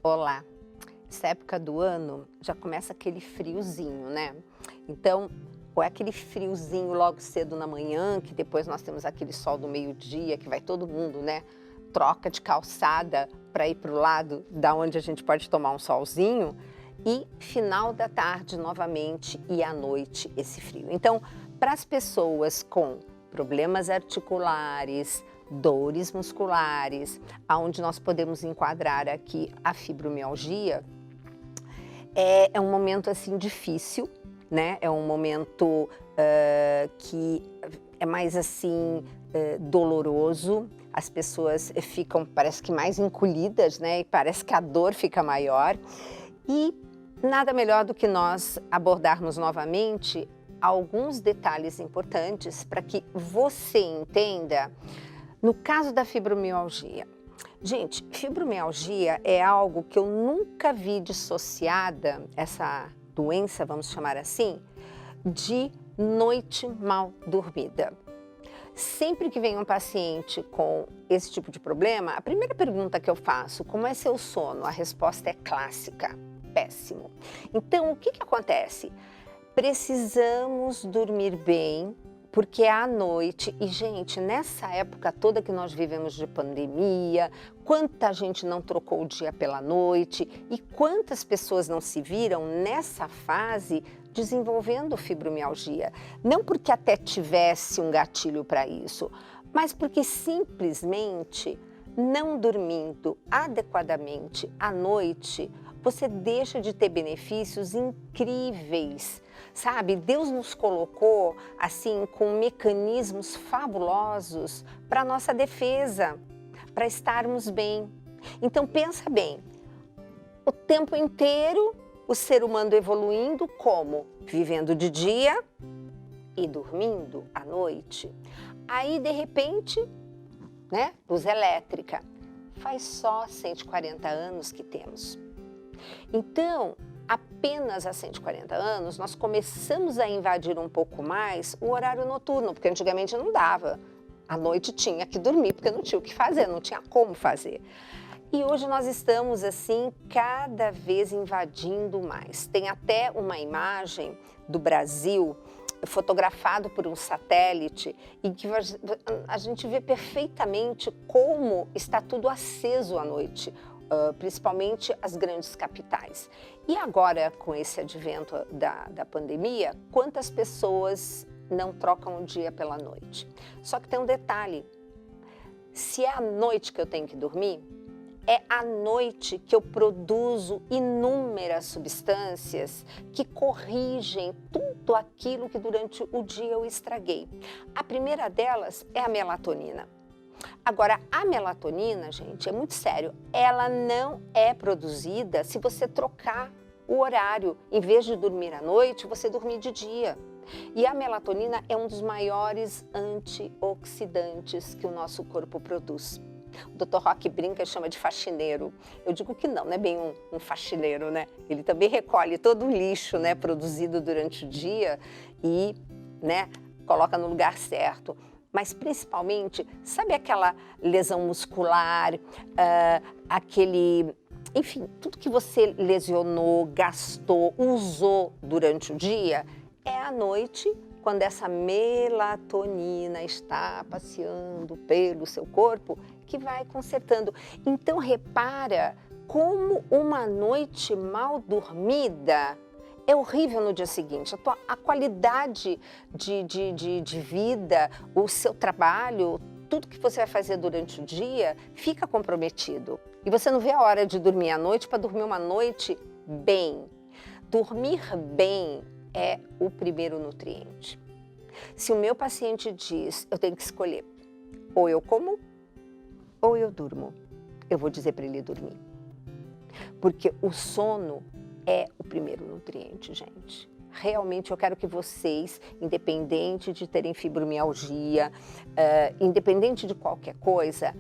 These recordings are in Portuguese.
Olá! Essa época do ano já começa aquele friozinho, né? Então, ou é aquele friozinho logo cedo na manhã, que depois nós temos aquele sol do meio-dia, que vai todo mundo, né? Troca de calçada para ir para o lado da onde a gente pode tomar um solzinho. E final da tarde novamente e à noite esse frio. Então, para as pessoas com problemas articulares, dores musculares, aonde nós podemos enquadrar aqui a fibromialgia, é um momento assim difícil, né? É um momento que é mais assim doloroso. As pessoas ficam, parece que mais encolhidas, né? E parece que a dor fica maior. E nada melhor do que nós abordarmos novamente alguns detalhes importantes para que você entenda. No caso da fibromialgia, gente, fibromialgia é algo que eu nunca vi dissociada, essa doença, vamos chamar assim, de noite mal dormida. Sempre que vem um paciente com esse tipo de problema, a primeira pergunta que eu faço, como é seu sono? A resposta é clássica, péssimo. Então, o que acontece? Precisamos dormir bem, porque é à noite, e gente, nessa época toda que nós vivemos de pandemia, quanta gente não trocou o dia pela noite e quantas pessoas não se viram nessa fase desenvolvendo fibromialgia. Não porque até tivesse um gatilho para isso, mas porque simplesmente não dormindo adequadamente à noite, você deixa de ter benefícios incríveis. Sabe, Deus nos colocou assim com mecanismos fabulosos para a nossa defesa, para estarmos bem. Então pensa bem, o tempo inteiro o ser humano evoluindo como? Vivendo de dia e dormindo à noite. Aí de repente, né, luz elétrica, faz só 140 anos que temos. Então, apenas há 140 anos, nós começamos a invadir um pouco mais o horário noturno, porque antigamente não dava. À noite tinha que dormir, porque não tinha o que fazer, não tinha como fazer. E hoje nós estamos, assim, cada vez invadindo mais. Tem até uma imagem do Brasil, fotografado por um satélite, e que a gente vê perfeitamente como está tudo aceso à noite. Principalmente as grandes capitais. E agora, com esse advento da pandemia, quantas pessoas não trocam o dia pela noite? Só que tem um detalhe, se é à noite que eu tenho que dormir, é à noite que eu produzo inúmeras substâncias que corrigem tudo aquilo que durante o dia eu estraguei. A primeira delas é a melatonina. Agora, a melatonina, gente, é muito sério, ela não é produzida se você trocar o horário. Em vez de dormir à noite, você dormir de dia. E a melatonina é um dos maiores antioxidantes que o nosso corpo produz. O Dr. Rock brinca e chama de faxineiro. Eu digo que não é bem um faxineiro, né? Ele também recolhe todo o lixo, né, produzido durante o dia e, né, coloca no lugar certo. Mas principalmente, sabe aquela lesão muscular, enfim, tudo que você lesionou, gastou, usou durante o dia, é à noite, quando essa melatonina está passeando pelo seu corpo, que vai consertando. Então repara como uma noite mal dormida é horrível no dia seguinte. A qualidade de vida, o seu trabalho, tudo que você vai fazer durante o dia fica comprometido. E você não vê a hora de dormir à noite para dormir uma noite bem. Dormir bem é o primeiro nutriente. Se o meu paciente diz, eu tenho que escolher, ou eu como, ou eu durmo, eu vou dizer para ele dormir. Porque o sono é o primeiro nutriente, gente. Realmente eu quero que vocês, independente de terem fibromialgia, independente de qualquer coisa,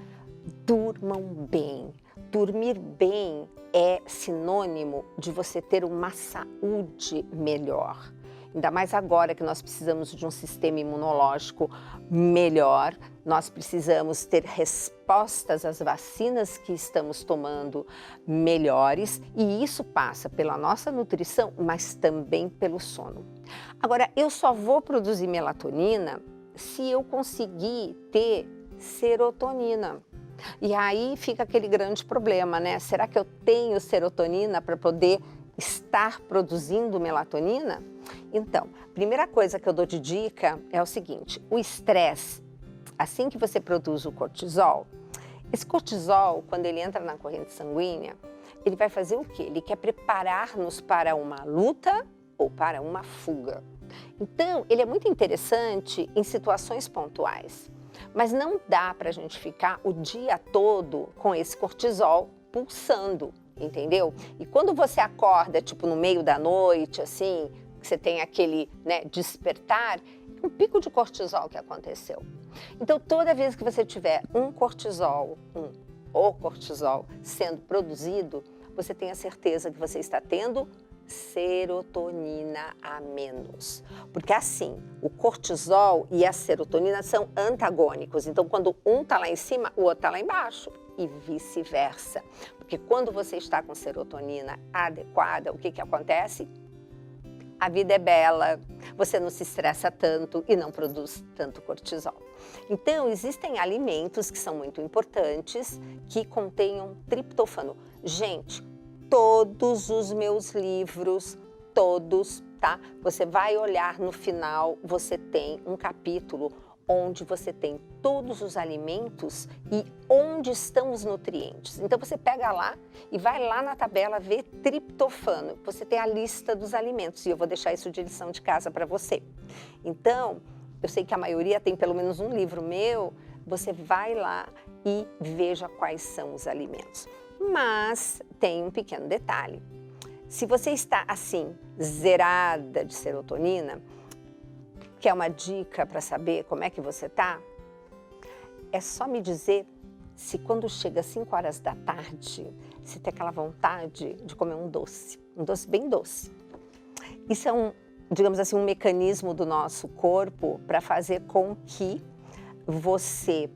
durmam bem. Dormir bem é sinônimo de você ter uma saúde melhor. ainda mais agora que nós precisamos de um sistema imunológico melhor, nós precisamos ter respostas às vacinas que estamos tomando melhores, e isso passa pela nossa nutrição, mas também pelo sono. Agora, eu só vou produzir melatonina se eu conseguir ter serotonina. E aí fica aquele grande problema, né? Será que eu tenho serotonina para poder estar produzindo melatonina? Então, a primeira coisa que eu dou de dica é o seguinte: o estresse, assim que você produz o cortisol, esse cortisol, quando ele entra na corrente sanguínea, ele vai fazer o quê? Ele quer preparar-nos para uma luta ou para uma fuga. Então, ele é muito interessante em situações pontuais, mas não dá para a gente ficar o dia todo com esse cortisol pulsando, entendeu? E quando você acorda, tipo no meio da noite, assim, que você tem aquele, né, despertar, um pico de cortisol que aconteceu. Então, toda vez que você tiver o cortisol sendo produzido, você tenha certeza que você está tendo serotonina a menos. Porque assim, o cortisol e a serotonina são antagônicos. Então, quando um está lá em cima, o outro está lá embaixo. E vice-versa. Porque quando você está com serotonina adequada, o que acontece? A vida é bela, você não se estressa tanto e não produz tanto cortisol. Então, existem alimentos que são muito importantes que contenham triptofano. Gente, todos os meus livros, todos, tá? Você vai olhar no final, você tem um capítulo onde você tem todos os alimentos e onde estão os nutrientes. Então você pega lá e vai lá na tabela ver triptofano. Você tem a lista dos alimentos e eu vou deixar isso de lição de casa para você. Então, eu sei que a maioria tem pelo menos um livro meu, você vai lá e veja quais são os alimentos. Mas tem um pequeno detalhe. Se você está assim, zerada de serotonina, quer uma dica para saber como é que você está? É só me dizer se quando chega às 5 horas da tarde, você tem aquela vontade de comer um doce bem doce. Isso é digamos assim, um mecanismo do nosso corpo para fazer com que você,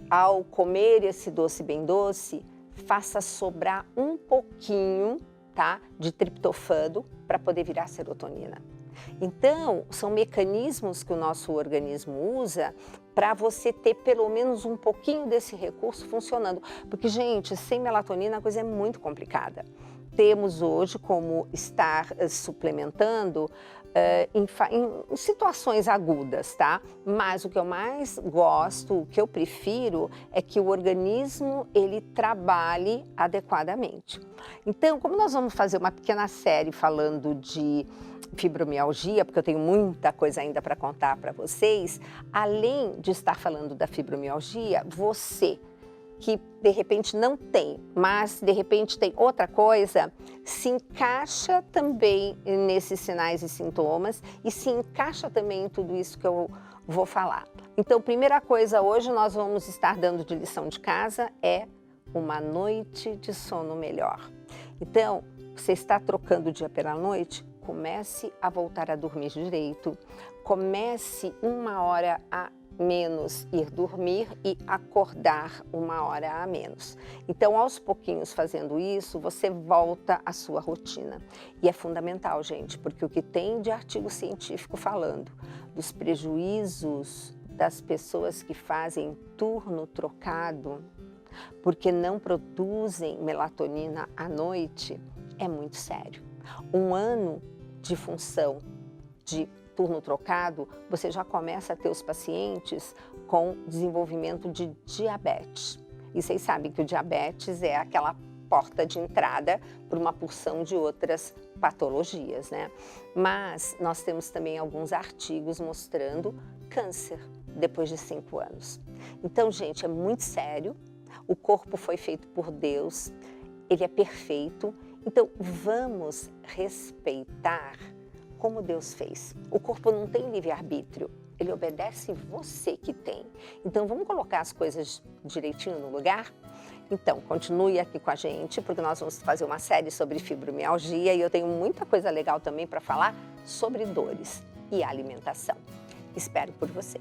ao comer esse doce bem doce, faça sobrar um pouquinho, tá, de triptofano para poder virar serotonina. Então, são mecanismos que o nosso organismo usa para você ter pelo menos um pouquinho desse recurso funcionando. Porque, gente, sem melatonina a coisa é muito complicada. Temos hoje como estar suplementando em situações agudas, tá? Mas o que eu mais gosto, o que eu prefiro é que o organismo ele trabalhe adequadamente. Então, como nós vamos fazer uma pequena série falando de fibromialgia, porque eu tenho muita coisa ainda para contar para vocês, além de estar falando da fibromialgia, você que de repente não tem, mas de repente tem outra coisa, se encaixa também nesses sinais e sintomas e se encaixa também em tudo isso que eu vou falar. Então, primeira coisa hoje nós vamos estar dando de lição de casa é uma noite de sono melhor. Então, você está trocando o dia pela noite? Comece a voltar a dormir direito, comece 1 hora a menos ir dormir e acordar 1 hora a menos. Então, aos pouquinhos fazendo isso, você volta à sua rotina. E é fundamental, gente, porque o que tem de artigo científico falando dos prejuízos das pessoas que fazem turno trocado, porque não produzem melatonina à noite, é muito sério. 1 ano de função de turno trocado, você já começa a ter os pacientes com desenvolvimento de diabetes. E vocês sabem que o diabetes é aquela porta de entrada para uma porção de outras patologias, né? Mas nós temos também alguns artigos mostrando câncer depois de 5 anos. Então, gente, é muito sério. O corpo foi feito por Deus, ele é perfeito. Então, vamos respeitar como Deus fez. O corpo não tem livre-arbítrio, ele obedece você que tem. Então, vamos colocar as coisas direitinho no lugar? Então, continue aqui com a gente, porque nós vamos fazer uma série sobre fibromialgia e eu tenho muita coisa legal também para falar sobre dores. e alimentação. Espero por você.